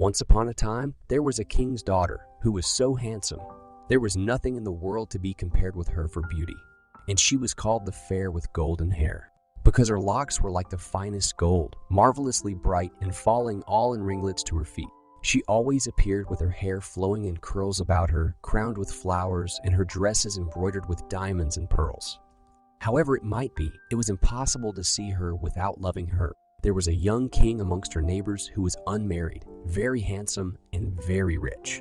Once upon a time, there was a king's daughter who was so handsome. There was nothing in the world to be compared with her for beauty, and she was called the Fair with Golden Hair, because her locks were like the finest gold, marvelously bright and falling all in ringlets to her feet. She always appeared with her hair flowing in curls about her, crowned with flowers, and her dresses embroidered with diamonds and pearls. However it might be, it was impossible to see her without loving her. There was a young king amongst her neighbors who was unmarried, very handsome, and very rich.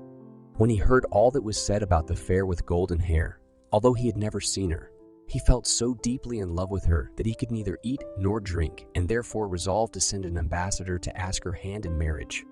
When he heard all that was said about the Fair with Golden Hair, although he had never seen her, he felt so deeply in love with her that he could neither eat nor drink, and therefore resolved to send an ambassador to ask her hand in marriage.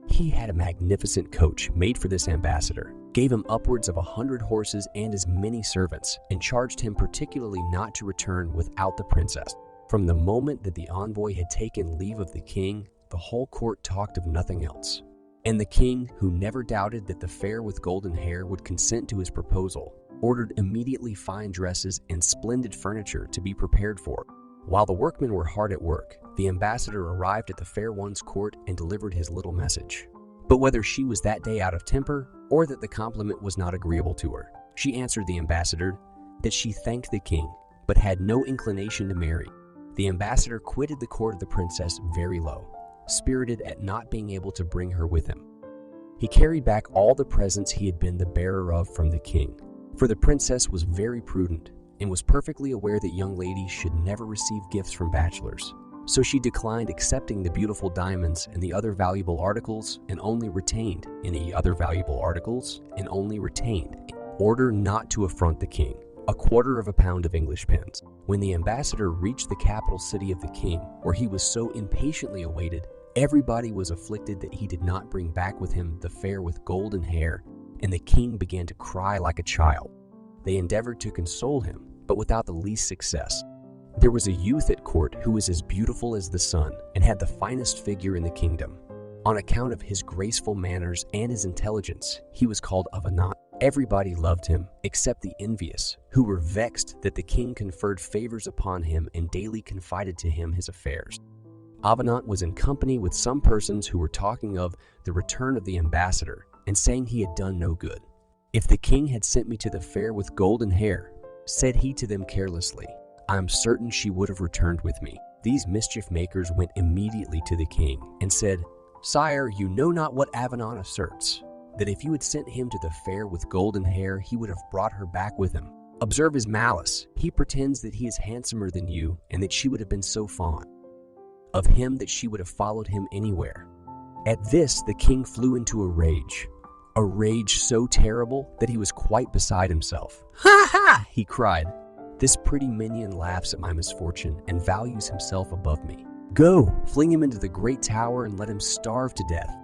He had a magnificent coach made for this ambassador, gave him upwards of 100 horses and as many servants, and charged him particularly not to return without the princess. From the moment that the envoy had taken leave of the king, the whole court talked of nothing else. And the king, who never doubted that the Fair with Golden Hair would consent to his proposal, ordered immediately fine dresses and splendid furniture to be prepared for her. While the workmen were hard at work, the ambassador arrived at the fair one's court and delivered his little message. But whether she was that day out of temper, or that the compliment was not agreeable to her, she answered the ambassador that she thanked the king, but had no inclination to marry. The ambassador quitted the court of the princess very low, spirited at not being able to bring her with him. He carried back all the presents he had been the bearer of from the king, for the princess was very prudent, and was perfectly aware that young ladies should never receive gifts from bachelors. So she declined accepting the beautiful diamonds and the other valuable articles, and only retained in order not to affront the king, a quarter of a pound of English pence. When the ambassador reached the capital city of the king, where he was so impatiently awaited, everybody was afflicted that he did not bring back with him the Fair with Golden Hair, and the king began to cry like a child. They endeavored to console him, but without the least success. There was a youth at court who was as beautiful as the sun and had the finest figure in the kingdom. On account of his graceful manners and his intelligence, he was called Avenant. Everybody loved him, except the envious, who were vexed that the king conferred favors upon him and daily confided to him his affairs. Avenant was in company with some persons who were talking of the return of the ambassador and saying he had done no good. "If the king had sent me to the Fair with Golden Hair," said he to them carelessly, "I am certain she would have returned with me." These mischief makers went immediately to the king and said, "Sire, you know not what Avenant asserts, that if you had sent him to the Fair with Golden Hair, he would have brought her back with him. Observe his malice. He pretends that he is handsomer than you, and that she would have been so fond of him that she would have followed him anywhere." At this, the king flew into a rage so terrible that he was quite beside himself. "Ha ha!" he cried. "This pretty minion laughs at my misfortune and values himself above me. Go, fling him into the great tower and let him starve to death."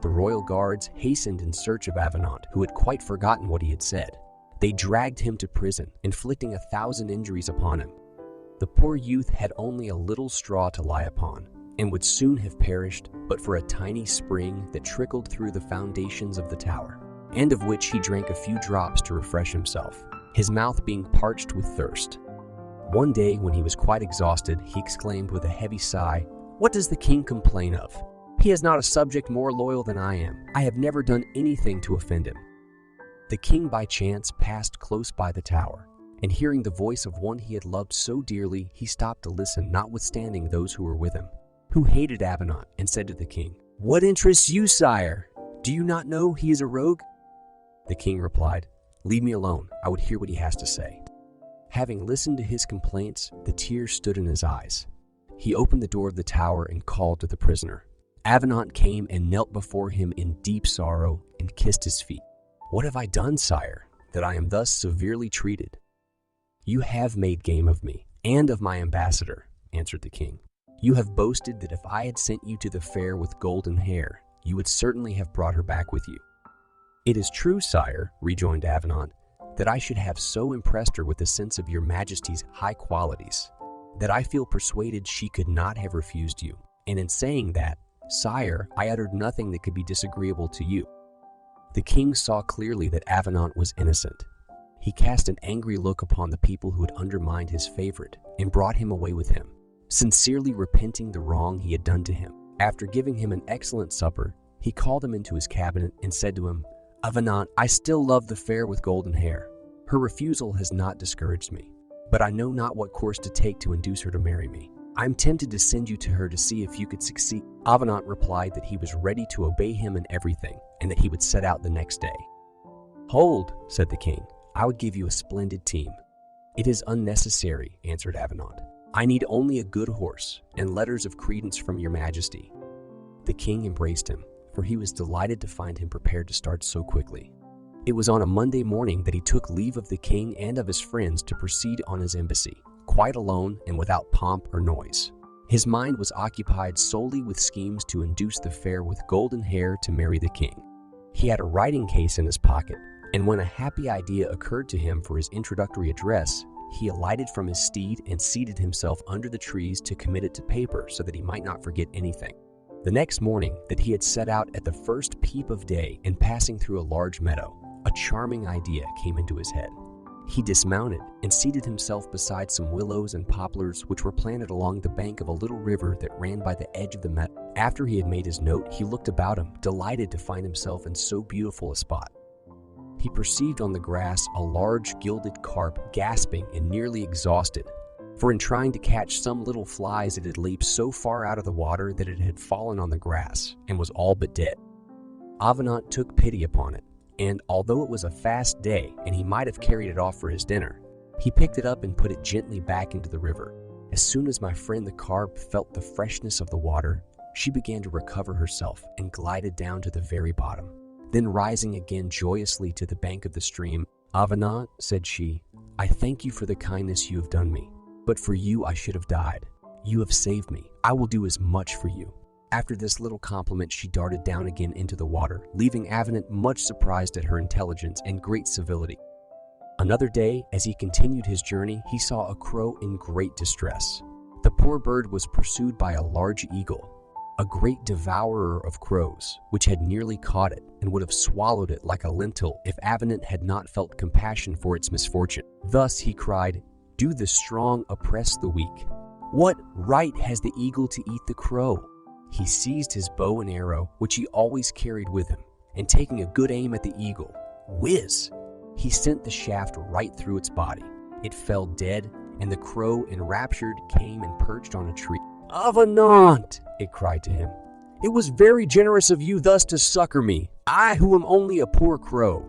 The royal guards hastened in search of Avenant, who had quite forgotten what he had said. They dragged him to prison, inflicting 1,000 injuries upon him. The poor youth had only a little straw to lie upon, and would soon have perished but for a tiny spring that trickled through the foundations of the tower, and of which he drank a few drops to refresh himself, his mouth being parched with thirst. One day, when he was quite exhausted, he exclaimed with a heavy sigh, "What does the king complain of? He has not a subject more loyal than I am. I have never done anything to offend him." The king by chance passed close by the tower, and hearing the voice of one he had loved so dearly, he stopped to listen, notwithstanding those who were with him, who hated Avenant, and said to the king, "What interests you, sire? Do you not know he is a rogue?" The king replied, "Leave me alone. I would hear what he has to say." Having listened to his complaints, the tears stood in his eyes. He opened the door of the tower and called to the prisoner. Avenant came and knelt before him in deep sorrow and kissed his feet. "What have I done, sire, that I am thus severely treated?" "You have made game of me and of my ambassador," answered the king. "You have boasted that if I had sent you to the Fair with Golden Hair, you would certainly have brought her back with you." "It is true, sire," rejoined Avenant, "that I should have so impressed her with the sense of your majesty's high qualities, that I feel persuaded she could not have refused you. And in saying that, sire, I uttered nothing that could be disagreeable to you." The king saw clearly that Avenant was innocent. He cast an angry look upon the people who had undermined his favorite, and brought him away with him, sincerely repenting the wrong he had done to him. After giving him an excellent supper, He called him into his cabinet and said to him, "Avenant, I still love the fair with golden hair. Her refusal has not discouraged me, but I know not what course to take to induce her to marry me. I am tempted to send you to her to see if you could succeed." Avenant replied that he was ready to obey him in everything and that he would set out the next day. "Hold," said the king, "I would give you a splendid team." "It is unnecessary," answered Avenant. "I need only a good horse and letters of credence from your majesty." The king embraced him, for he was delighted to find him prepared to start so quickly. It was on a Monday morning that he took leave of the king and of his friends to proceed on his embassy, quite alone and without pomp or noise. His mind was occupied solely with schemes to induce the fair with golden hair to marry the king. He had a writing case in his pocket, and when a happy idea occurred to him for his introductory address, he alighted from his steed and seated himself under the trees to commit it to paper so that he might not forget anything. The next morning that he had set out at the first peep of day and passing through a large meadow, a charming idea came into his head. He dismounted and seated himself beside some willows and poplars which were planted along the bank of a little river that ran by the edge of the meadow. After he had made his note, he looked about him, delighted to find himself in so beautiful a spot. He perceived on the grass a large gilded carp gasping and nearly exhausted, for in trying to catch some little flies it had leaped so far out of the water that it had fallen on the grass and was all but dead. Avenant took pity upon it, and although it was a fast day and he might have carried it off for his dinner, he picked it up and put it gently back into the river. As soon as my friend the carp felt the freshness of the water, she began to recover herself and glided down to the very bottom. Then rising again joyously to the bank of the stream, "Avenant," said she, "I thank you for the kindness you have done me, but for you I should have died. You have saved me. I will do as much for you." After this little compliment, she darted down again into the water, leaving Avenant much surprised at her intelligence and great civility. Another day, as he continued his journey, he saw a crow in great distress. The poor bird was pursued by a large eagle, a great devourer of crows, which had nearly caught it and would have swallowed it like a lentil if Avenant had not felt compassion for its misfortune. Thus he cried, "Do the strong oppress the weak? What right has the eagle to eat the crow?" He seized his bow and arrow, which he always carried with him, and taking a good aim at the eagle, whiz! He sent the shaft right through its body. It fell dead, and the crow, enraptured, came and perched on a tree. "Avenant!" it cried to him. "It was very generous of you thus to succor me, I who am only a poor crow.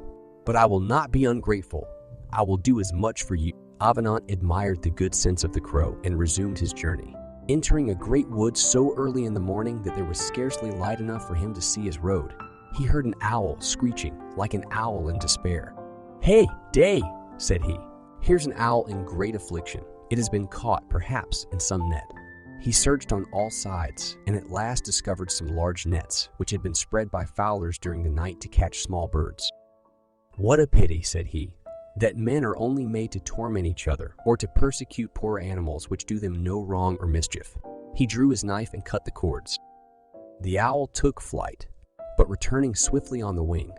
But I will not be ungrateful. I will do as much for you." Avenant admired the good sense of the crow and resumed his journey. Entering a great wood so early in the morning that there was scarcely light enough for him to see his road, he heard an owl screeching like an owl in despair. "Hey, Day," said he, "here's an owl in great affliction. It has been caught, perhaps, in some net." He searched on all sides and at last discovered some large nets which had been spread by fowlers during the night to catch small birds. "What a pity," said he, "that men are only made to torment each other or to persecute poor animals which do them no wrong or mischief." He drew his knife and cut the cords. The owl took flight, but returning swiftly on the wing,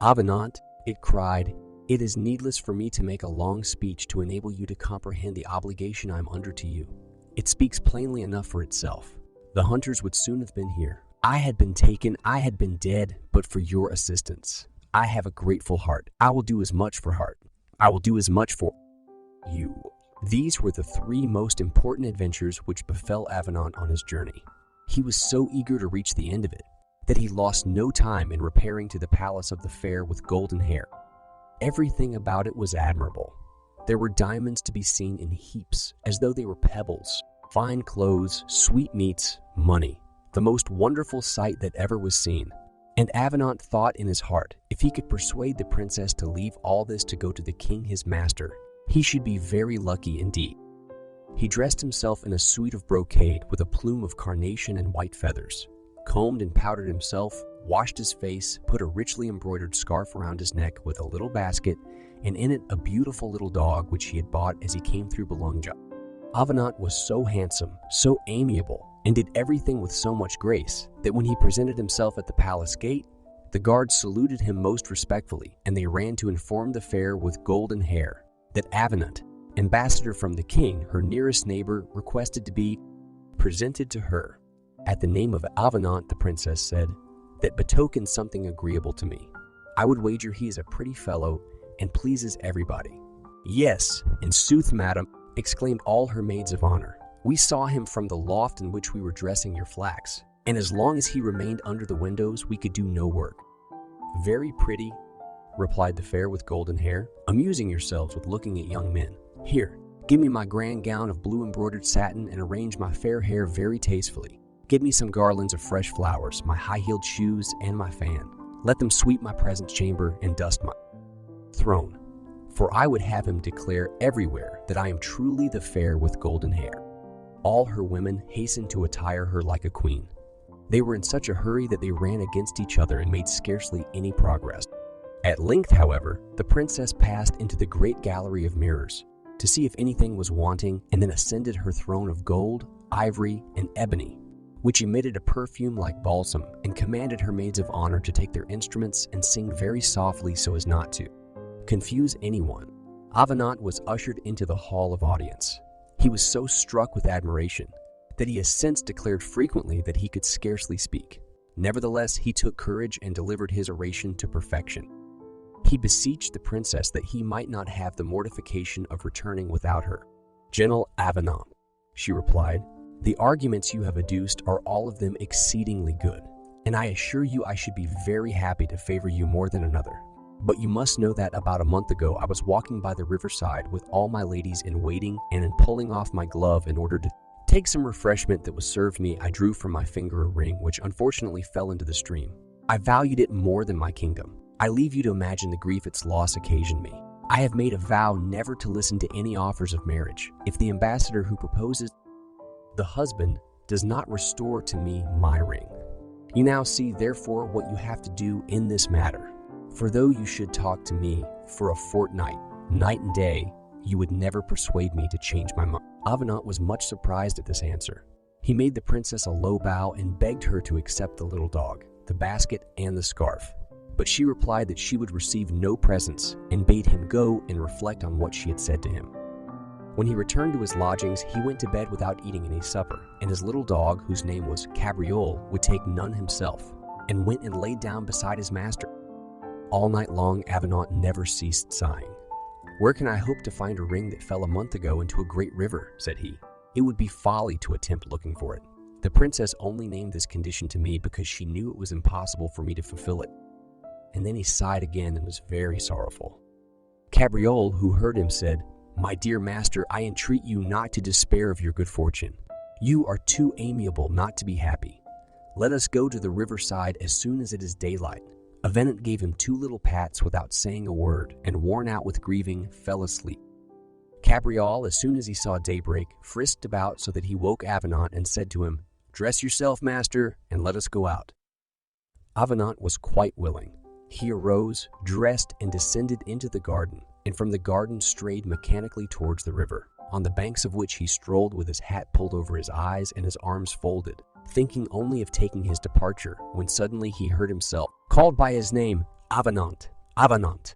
"Avenant," it cried, "it is needless for me to make a long speech to enable you to comprehend the obligation I am under to you. It speaks plainly enough for itself. The hunters would soon have been here. I had been taken, I had been dead, but for your assistance. I have a grateful heart. I will do as much for heart. I will do as much for you." These were the three most important adventures which befell Avenant on his journey. He was so eager to reach the end of it that he lost no time in repairing to the palace of the fair with golden hair. Everything about it was admirable. There were diamonds to be seen in heaps, as though they were pebbles, fine clothes, sweetmeats, money, the most wonderful sight that ever was seen. And Avenant thought in his heart, if he could persuade the princess to leave all this to go to the king his master, he should be very lucky indeed. He dressed himself in a suit of brocade with a plume of carnation and white feathers, combed and powdered himself, washed his face, put a richly embroidered scarf around his neck with a little basket, and in it a beautiful little dog which he had bought as he came through Boulogne. Avenant was so handsome, so amiable, and did everything with so much grace that when he presented himself at the palace gate, the guards saluted him most respectfully, and they ran to inform the fair with golden hair that Avenant, ambassador from the king, her nearest neighbor, requested to be presented to her. At the name of Avenant, the princess said, that betokens something agreeable to me. I would wager he is a pretty fellow and pleases everybody." "Yes, in sooth, madam," exclaimed all her maids of honor. "We saw him from the loft in which we were dressing your flax, and as long as he remained under the windows, we could do no work." "Very pretty," replied the fair with golden hair, "amusing yourselves with looking at young men. Here, give me my grand gown of blue embroidered satin and arrange my fair hair very tastefully. Give me some garlands of fresh flowers, my high-heeled shoes, and my fan. Let them sweep my presence chamber and dust my throne. For I would have him declare everywhere that I am truly the fair with golden hair." All her women hastened to attire her like a queen. They were in such a hurry that they ran against each other and made scarcely any progress. At length, however, the princess passed into the great gallery of mirrors to see if anything was wanting, and then ascended her throne of gold, ivory, and ebony, which emitted a perfume like balsam, and commanded her maids of honor to take their instruments and sing very softly so as not to confuse anyone. Avenant was ushered into the hall of audience. He was so struck with admiration that he has since declared frequently that he could scarcely speak. Nevertheless, he took courage and delivered his oration to perfection. He beseeched the princess that he might not have the mortification of returning without her. "Gentle Avenant," she replied, "the arguments you have adduced are all of them exceedingly good, and I assure you I should be very happy to favor you more than another. But you must know that about a month ago I was walking by the riverside with all my ladies in waiting, and in pulling off my glove in order to take some refreshment that was served me, I drew from my finger a ring which unfortunately fell into the stream. I valued it more than my kingdom. I leave you to imagine the grief its loss occasioned me. I have made a vow never to listen to any offers of marriage if the ambassador who proposes the husband does not restore to me my ring. You now see, therefore, what you have to do in this matter. For though you should talk to me for a fortnight, night and day, you would never persuade me to change my mind." Avenant was much surprised at this answer. He made the princess a low bow and begged her to accept the little dog, the basket, and the scarf. But she replied that she would receive no presents, and bade him go and reflect on what she had said to him. When he returned to his lodgings, he went to bed without eating any supper, and his little dog, whose name was Cabriole, would take none himself, and went and laid down beside his master. All night long, Avenant never ceased sighing. "Where can I hope to find a ring that fell a month ago into a great river?" said he. "It would be folly to attempt looking for it. The princess only named this condition to me because she knew it was impossible for me to fulfill it." And then he sighed again and was very sorrowful. Cabriole, who heard him, said, "My dear master, I entreat you not to despair of your good fortune. You are too amiable not to be happy. Let us go to the riverside as soon as it is daylight." Avenant gave him 2 little pats without saying a word, and worn out with grieving, fell asleep. Cabriole, as soon as he saw daybreak, frisked about so that he woke Avenant and said to him, "Dress yourself, master, and let us go out." Avenant was quite willing. He arose, dressed, and descended into the garden, and from the garden strayed mechanically towards the river, on the banks of which he strolled with his hat pulled over his eyes and his arms folded, thinking only of taking his departure, when suddenly he heard himself called by his name, "Avenant, Avenant."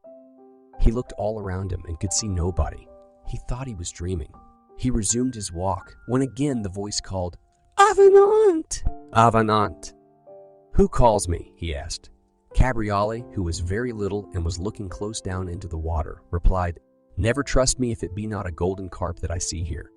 He looked all around him and could see nobody. He thought he was dreaming. He resumed his walk, when again the voice called, "Avenant, Avenant." "Who calls me?" he asked. Cabriole, who was very little and was looking close down into the water, replied, "Never trust me if it be not a golden carp that I see here."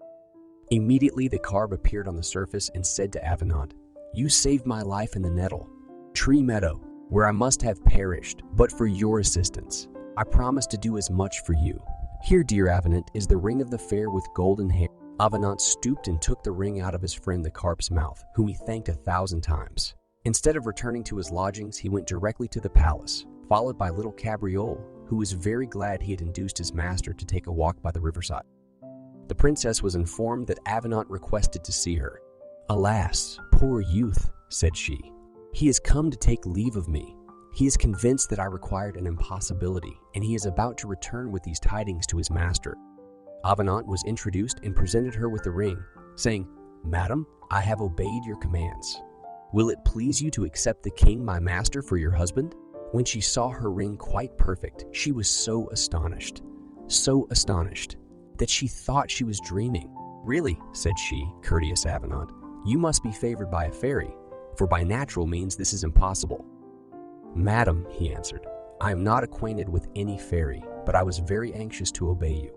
Immediately the carp appeared on the surface and said to Avenant, "You saved my life in the nettle, tree meadow, where I must have perished, but for your assistance. I promise to do as much for you. Here, dear Avenant, is the ring of the fair with golden hair." Avenant stooped and took the ring out of his friend the carp's mouth, whom he thanked 1,000 times. Instead of returning to his lodgings, he went directly to the palace, followed by little Cabriole, who was very glad he had induced his master to take a walk by the riverside. The princess was informed that Avenant requested to see her. "Alas, poor youth," said she. "He has come to take leave of me. He is convinced that I required an impossibility, and he is about to return with these tidings to his master." Avenant was introduced and presented her with the ring, saying, "Madam, I have obeyed your commands. Will it please you to accept the king, my master, for your husband?" When she saw her ring quite perfect, she was so astonished, that she thought she was dreaming. "Really," said she, "courteous Avenant, you must be favored by a fairy, for by natural means this is impossible. "Madam," he answered, "I am not acquainted with any fairy, but I was very anxious to obey you."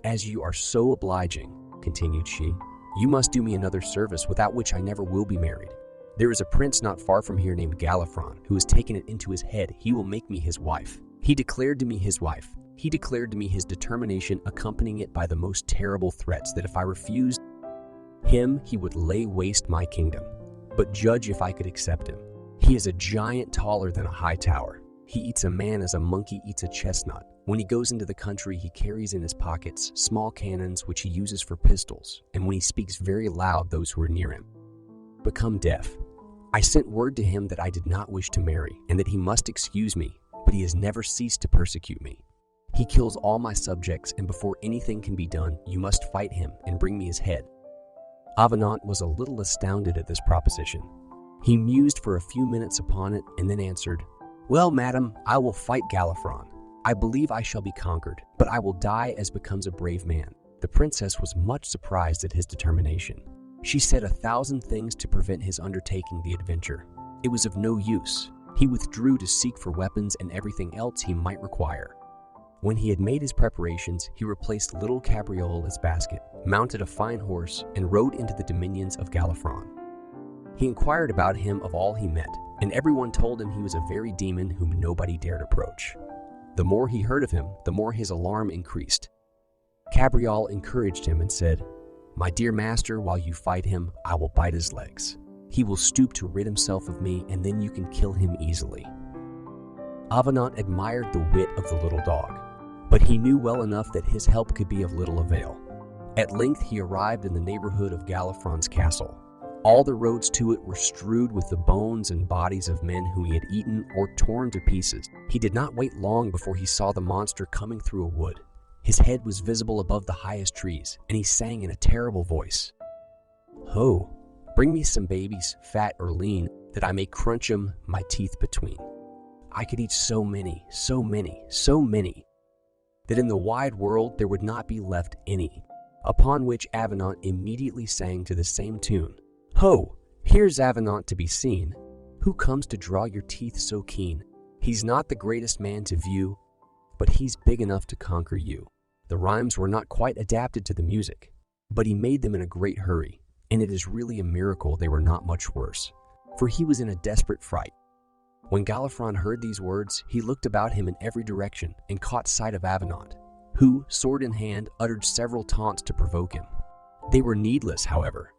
"As you are so obliging," continued she, "you must do me another service without which I never will be married. There is a prince not far from here named Galifron, who has taken it into his head he will make me his wife. He declared to me his determination, accompanying it by the most terrible threats that if I refused him, he would lay waste my kingdom. But judge if I could accept him. He is a giant taller than a high tower. He eats a man as a monkey eats a chestnut. When he goes into the country, he carries in his pockets small cannons which he uses for pistols, and when he speaks very loud, those who are near him become deaf. I sent word to him that I did not wish to marry, and that he must excuse me, but he has never ceased to persecute me. He kills all my subjects, and before anything can be done, you must fight him and bring me his head." Avenant was a little astounded at this proposition. He mused for a few minutes upon it, and then answered, "Well, madam, I will fight Galifron. I believe I shall be conquered, but I will die as becomes a brave man." The princess was much surprised at his determination. She said 1,000 things to prevent his undertaking the adventure. It was of no use. He withdrew to seek for weapons and everything else he might require. When he had made his preparations, he replaced little Cabriole's basket, mounted a fine horse, and rode into the dominions of Galifron. He inquired about him of all he met, and everyone told him he was a very demon whom nobody dared approach. The more he heard of him, the more his alarm increased. Cabriole encouraged him and said, "My dear master, while you fight him, I will bite his legs. He will stoop to rid himself of me, and then you can kill him easily." Avenant admired the wit of the little dog, but he knew well enough that his help could be of little avail. At length he arrived in the neighborhood of Galifron's castle. All the roads to it were strewed with the bones and bodies of men whom he had eaten or torn to pieces. He did not wait long before he saw the monster coming through a wood. His head was visible above the highest trees, and he sang in a terrible voice, "Ho, bring me some babies, fat or lean, that I may crunch 'em my teeth between. I could eat so many, that in the wide world there would not be left any." Upon which Avenant immediately sang to the same tune, "Ho, here's Avenant to be seen. Who comes to draw your teeth so keen? He's not the greatest man to view, but he's big enough to conquer you." The rhymes were not quite adapted to the music, but he made them in a great hurry, and it is really a miracle they were not much worse, for he was in a desperate fright. When Galifron heard these words, he looked about him in every direction and caught sight of Avenant, who, sword in hand, uttered several taunts to provoke him. They were needless, however.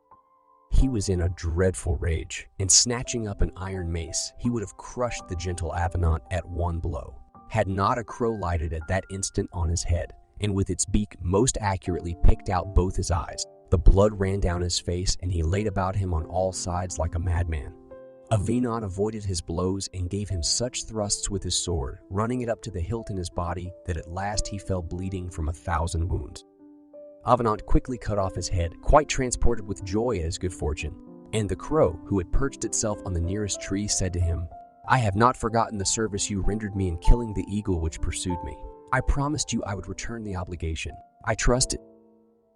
He was in a dreadful rage, and snatching up an iron mace, he would have crushed the gentle Avenant at one blow, had not a crow lighted at that instant on his head, and with its beak most accurately picked out both his eyes. The blood ran down his face, and he laid about him on all sides like a madman. Avenant avoided his blows and gave him such thrusts with his sword, running it up to the hilt in his body, that at last he fell bleeding from 1,000 wounds. Avenant quickly cut off his head, quite transported with joy at his good fortune, and the crow, who had perched itself on the nearest tree, said to him, "I have not forgotten the service you rendered me in killing the eagle which pursued me. I promised you I would return the obligation. I trust it.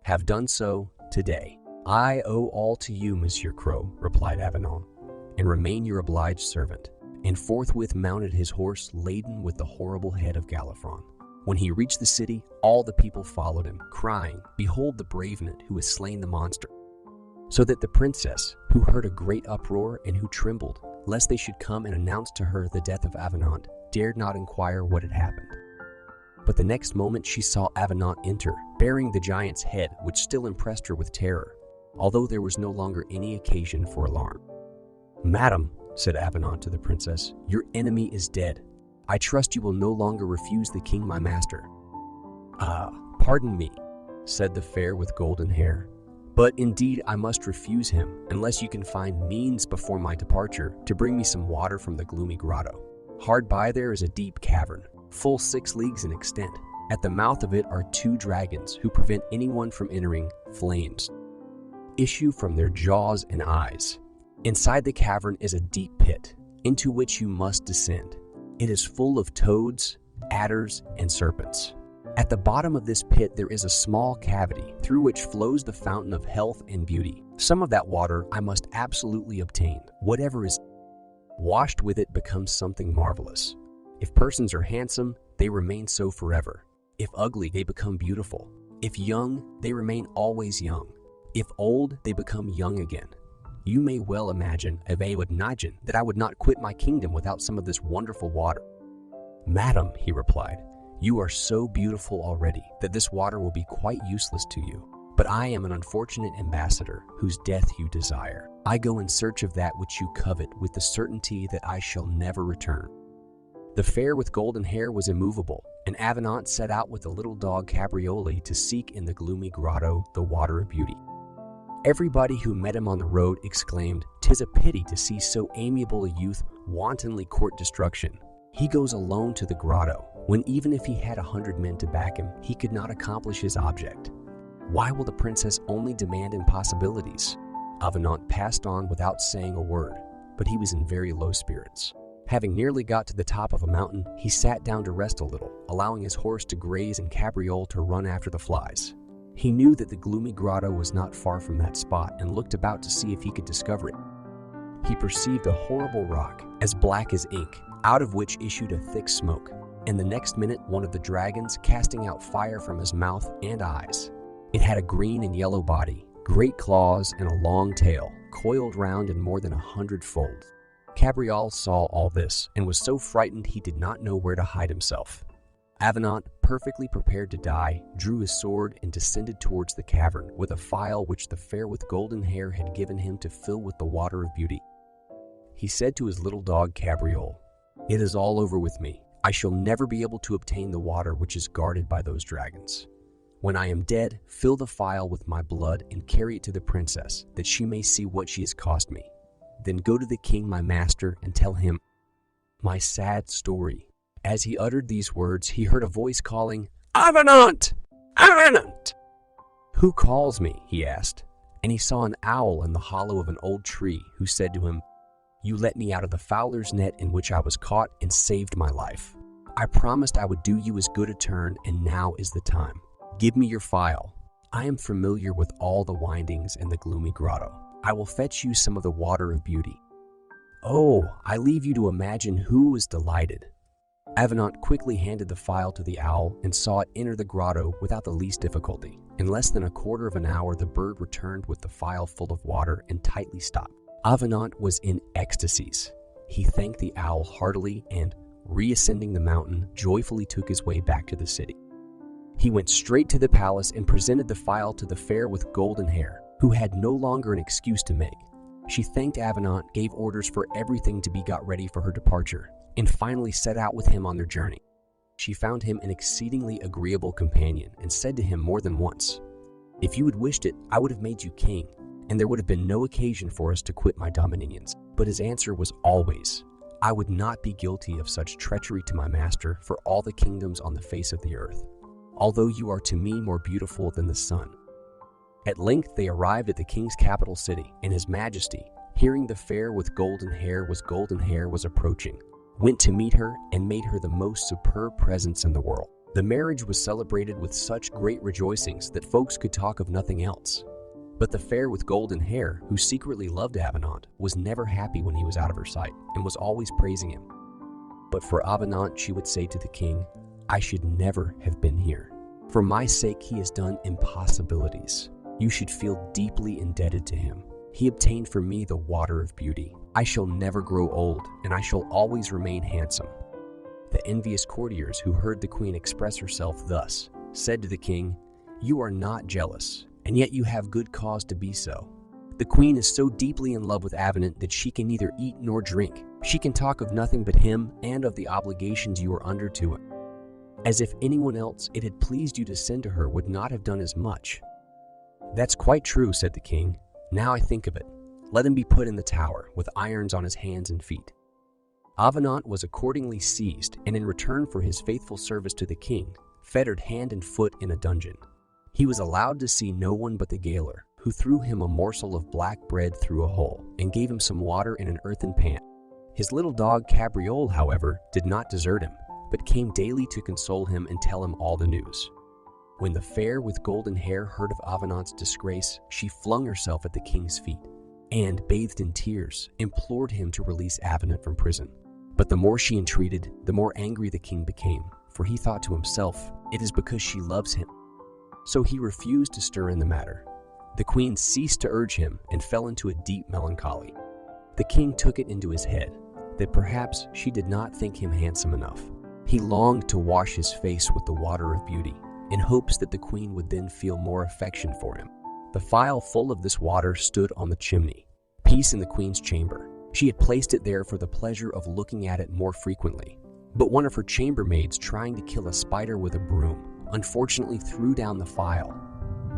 Have done so today." "I owe all to you, Monsieur Crow," replied Avenant, "and remain your obliged servant," and forthwith mounted his horse laden with the horrible head of Galifron. When he reached the city, all the people followed him, crying, "Behold the brave knight who has slain the monster." So that the princess, who heard a great uproar and who trembled, lest they should come and announce to her the death of Avenant, dared not inquire what had happened. But the next moment she saw Avenant enter, bearing the giant's head, which still impressed her with terror, although there was no longer any occasion for alarm. "Madam," said Avenant to the princess, "your enemy is dead. I trust you will no longer refuse the king my master." "Ah, pardon me," said the fair with golden hair, "but indeed I must refuse him, unless you can find means before my departure to bring me some water from the gloomy grotto. Hard by there is a deep cavern, full 6 leagues in extent. At the mouth of it are 2 dragons who prevent anyone from entering. Flames issue from their jaws and eyes. Inside the cavern is a deep pit, into which you must descend. It is full of toads, adders, and serpents. At the bottom of this pit there is a small cavity through which flows the fountain of health and beauty. Some of that water I must absolutely obtain, whatever is washed with it becomes something marvelous. If persons are handsome, they remain so forever. If ugly, they become beautiful. If young, they remain always young. If old, they become young again. You may well imagine that I would not quit my kingdom without some of this wonderful water. Madam, he replied, you are so beautiful already that this water will be quite useless to you. But I am an unfortunate ambassador whose death you desire. I go in search of that which you covet with the certainty that I shall never return. The fair with golden hair was immovable, and Avenant set out with the little dog Cabriole to seek in the gloomy grotto the water of beauty. Everybody who met him on the road exclaimed, "'Tis a pity to see so amiable a youth wantonly court destruction. He goes alone to the grotto, when even if he had 100 men to back him, he could not accomplish his object. Why will the princess only demand impossibilities?" Avenant passed on without saying a word, but he was in very low spirits. Having nearly got to the top of a mountain, he sat down to rest a little, allowing his horse to graze and Cabriole to run after the flies. He knew that the gloomy grotto was not far from that spot and looked about to see if he could discover it. He perceived a horrible rock, as black as ink, out of which issued a thick smoke, and the next minute one of the dragons casting out fire from his mouth and eyes. It had a green and yellow body, great claws, and a long tail, coiled round in more than 100 folds. Cabriole saw all this and was so frightened he did not know where to hide himself. Avenant, perfectly prepared to die, drew his sword and descended towards the cavern with a phial which the fair with golden hair had given him to fill with the water of beauty. He said to his little dog Cabriole, "It is all over with me. I shall never be able to obtain the water which is guarded by those dragons. When I am dead, fill the phial with my blood and carry it to the princess, that she may see what she has cost me. Then go to the king my master and tell him my sad story." As he uttered these words, he heard a voice calling, "Avenant! Avenant!" "Who calls me?" he asked, and he saw an owl in the hollow of an old tree, who said to him, "You let me out of the fowler's net in which I was caught and saved my life. I promised I would do you as good a turn, and now is the time. Give me your phial. I am familiar with all the windings and the gloomy grotto. I will fetch you some of the water of beauty." Oh, I leave you to imagine who was delighted. Avenant quickly handed the phial to the owl and saw it enter the grotto without the least difficulty. In less than a quarter of an hour, the bird returned with the phial full of water and tightly stopped. Avenant was in ecstasies. He thanked the owl heartily and, reascending the mountain, joyfully took his way back to the city. He went straight to the palace and presented the phial to the fair with golden hair, who had no longer an excuse to make. She thanked Avenant, gave orders for everything to be got ready for her departure, and finally set out with him on their journey. She found him an exceedingly agreeable companion and said to him more than once, "If you had wished it, I would have made you king, and there would have been no occasion for us to quit my dominions." But his answer was always, "I would not be guilty of such treachery to my master for all the kingdoms on the face of the earth, although you are to me more beautiful than the sun." At length they arrived at the king's capital city, and His Majesty, hearing the fair with golden hair was approaching, went to meet her and made her the most superb presents in the world. The marriage was celebrated with such great rejoicings that folks could talk of nothing else. But the fair with golden hair, who secretly loved Avenant, was never happy when he was out of her sight and was always praising him. But for Avenant, she would say to the king, "I should never have been here. For my sake he has done impossibilities. You should feel deeply indebted to him. He obtained for me the water of beauty. I shall never grow old, and I shall always remain handsome." The envious courtiers who heard the queen express herself thus said to the king, "You are not jealous, and yet you have good cause to be so. The queen is so deeply in love with Avenant that she can neither eat nor drink. She can talk of nothing but him and of the obligations you are under to him. As if anyone else it had pleased you to send to her would not have done as much." "That's quite true," said the king. "Now I think of it, let him be put in the tower, with irons on his hands and feet." Avenant was accordingly seized, and in return for his faithful service to the king, fettered hand and foot in a dungeon. He was allowed to see no one but the gaoler, who threw him a morsel of black bread through a hole, and gave him some water in an earthen pan. His little dog Cabriole, however, did not desert him, but came daily to console him and tell him all the news. When the fair with golden hair heard of Avenant's disgrace, she flung herself at the king's feet. and, bathed in tears, implored him to release Avenant from prison. But the more she entreated, the more angry the king became, for he thought to himself, "It is because she loves him." So he refused to stir in the matter. The queen ceased to urge him and fell into a deep melancholy. The king took it into his head that perhaps she did not think him handsome enough. He longed to wash his face with the water of beauty, in hopes that the queen would then feel more affection for him. The phial full of this water stood on the chimney, piece in the queen's chamber. She had placed it there for the pleasure of looking at it more frequently. But one of her chambermaids, trying to kill a spider with a broom, unfortunately threw down the phial,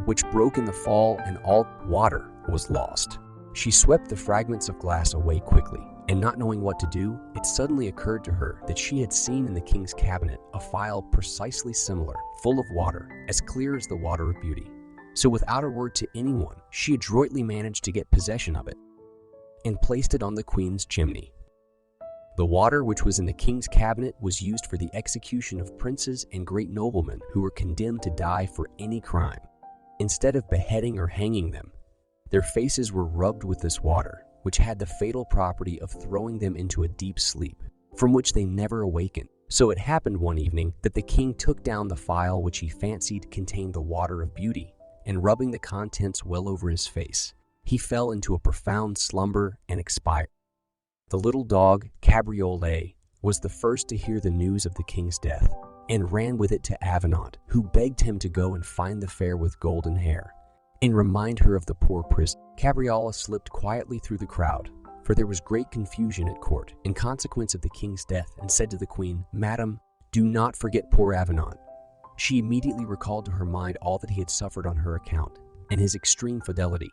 which broke in the fall, and all water was lost. She swept the fragments of glass away quickly, and not knowing what to do, it suddenly occurred to her that she had seen in the king's cabinet a phial precisely similar, full of water, as clear as the water of beauty. So without a word to anyone, she adroitly managed to get possession of it and placed it on the queen's chimney. The water which was in the king's cabinet was used for the execution of princes and great noblemen who were condemned to die for any crime. Instead of beheading or hanging them, their faces were rubbed with this water, which had the fatal property of throwing them into a deep sleep, from which they never awakened. So it happened one evening that the king took down the phial which he fancied contained the water of beauty, and rubbing the contents well over his face, he fell into a profound slumber and expired. The little dog, Cabriolet, was the first to hear the news of the king's death, and ran with it to Avenant, who begged him to go and find the fair with golden hair, and remind her of the poor prisoner. Cabriola slipped quietly through the crowd, for there was great confusion at court in consequence of the king's death, and said to the queen, "Madam, do not forget poor Avenant." She immediately recalled to her mind all that he had suffered on her account, and his extreme fidelity.